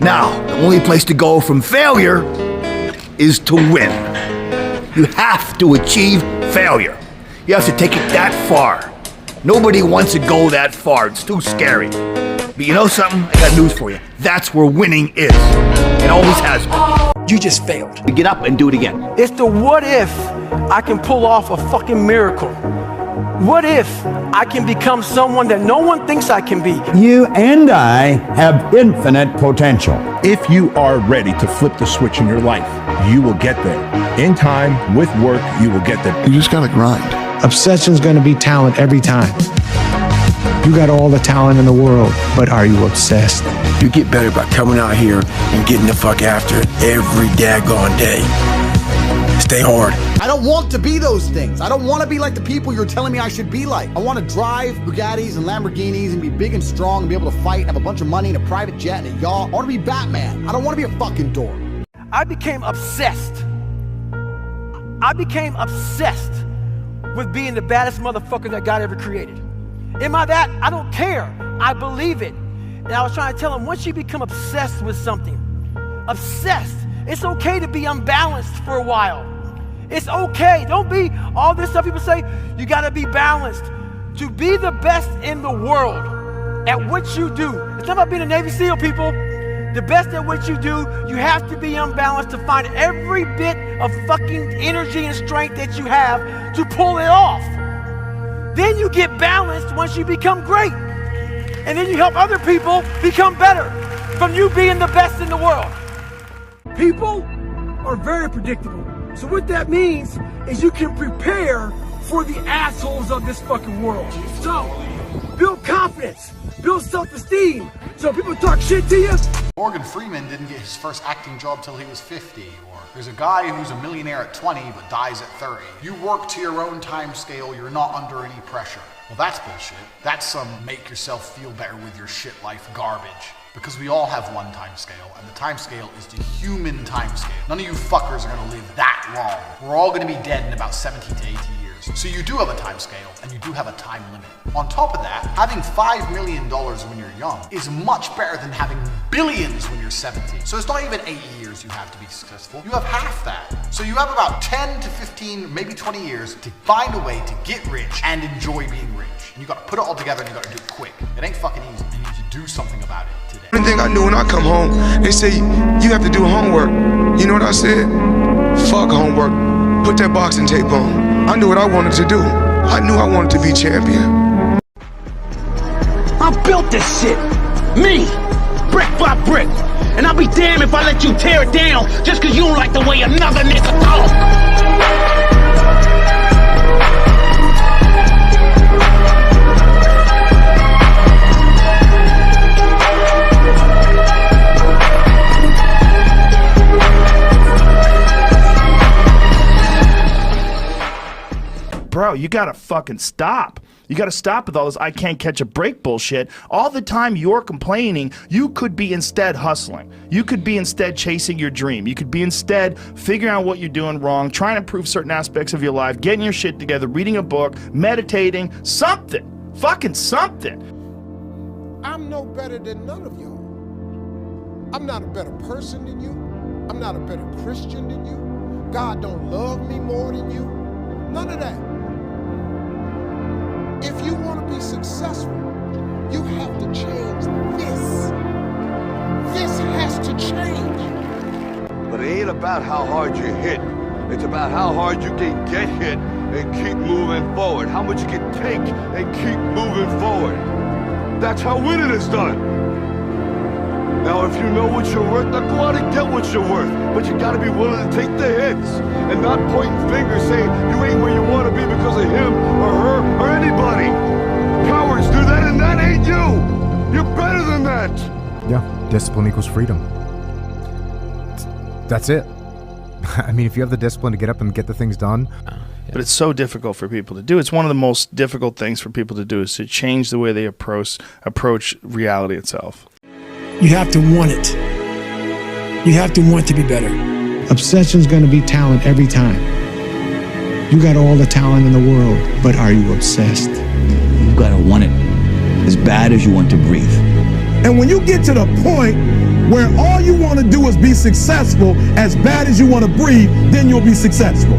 Now, the only place to go from failure is to win. You have to achieve failure. You have to take it that far. Nobody wants to go that far. It's too scary. But you know something? I got news for you. That's where winning is. It always has been. You just failed. Get up and do it again. It's the what if I can pull off a fucking miracle. What if I can become someone that no one thinks I can be? You and I have infinite potential. If you are ready to flip the switch in your life, you will get there. In time, with work, you will get there. You just gotta grind. Obsession's gonna be talent every time. You got all the talent in the world, but are you obsessed? You get better by coming out here and getting the fuck after it every daggone day. Stay hard. I don't want to be those things. I don't want to be like the people you're telling me I should be like. I want to drive Bugattis and Lamborghinis and be big and strong and be able to fight and have a bunch of money and a private jet and a yacht. I want to be Batman. I don't want to be a fucking dork. I became obsessed. I became obsessed with being the baddest motherfucker that God ever created. Am I that? I don't care. I believe it. And I was trying to tell him, once you become obsessed with something, obsessed, it's okay to be unbalanced for a while. It's okay. Don't be all this stuff people say. You got to be balanced. To be the best in the world at what you do. It's not about being a Navy SEAL, people. The best at what you do, you have to be unbalanced to find every bit of fucking energy and strength that you have to pull it off. Then you get balanced once you become great. And then you help other people become better from you being the best in the world. People are very predictable. So what that means is you can prepare for the assholes of this fucking world. So, build confidence, build self-esteem. So people talk shit to you. Morgan Freeman didn't get his first acting job till he was 50. Or there's a guy who's a millionaire at 20 but dies at 30. You work to your own time scale, you're not under any pressure. Well, that's bullshit. That's some make yourself feel better with your shit life garbage. Because we all have one time scale, and the time scale is the human time scale. None of you fuckers are gonna live that long. We're all gonna be dead in about 70 to 80 years. So you do have a time scale, and you do have a time limit. On top of that, having $5 million when you're young is much better than having billions when you're 70. So it's not even 80 years you have to be successful. You have half that. So you have about 10 to 15, maybe 20 years to find a way to get rich and enjoy being rich. And you gotta put it all together and you gotta do it quick. It ain't fucking easy. You need to do something about it today. One thing I knew when I come home, they say, you have to do homework. You know what I said? Fuck homework. Put that boxing tape on. I knew what I wanted to do. I knew I wanted to be champion. I built this shit. Me. Brick by brick. And I'll be damned if I let you tear it down just cause you don't like the way another nigga talk. Bro, you gotta fucking stop. You gotta stop with all this I can't catch a break bullshit. All the time you're complaining, you could be instead hustling. You could be instead chasing your dream. You could be instead figuring out what you're doing wrong, trying to improve certain aspects of your life, getting your shit together, reading a book, meditating, something. Fucking something. I'm no better than none of y'all. I'm not a better person than you. I'm not a better Christian than you. God don't love me more than you. None of that. If you want to be successful, you have to change this. This has to change. But it ain't about how hard you hit. It's about how hard you can get hit and keep moving forward. How much you can take and keep moving forward. That's how winning is done. Now, if you know what you're worth, now go out and get what you're worth. But you gotta be willing to take the hits and not pointing fingers saying you ain't where you want to be because of him or her or anybody. Cowards do that and that ain't you. You're better than that. Yeah, discipline equals freedom. That's it. I mean, if you have the discipline to get up and get the things done. But it's so difficult for people to do. It's one of the most difficult things for people to do is to change the way they approach reality itself. You have to want it. You have to want to be better. Obsession's gonna be talent every time. You got all the talent in the world, but are you obsessed? You gotta want it as bad as you want to breathe. And when you get to the point where all you want to do is be successful, as bad as you want to breathe, then you'll be successful.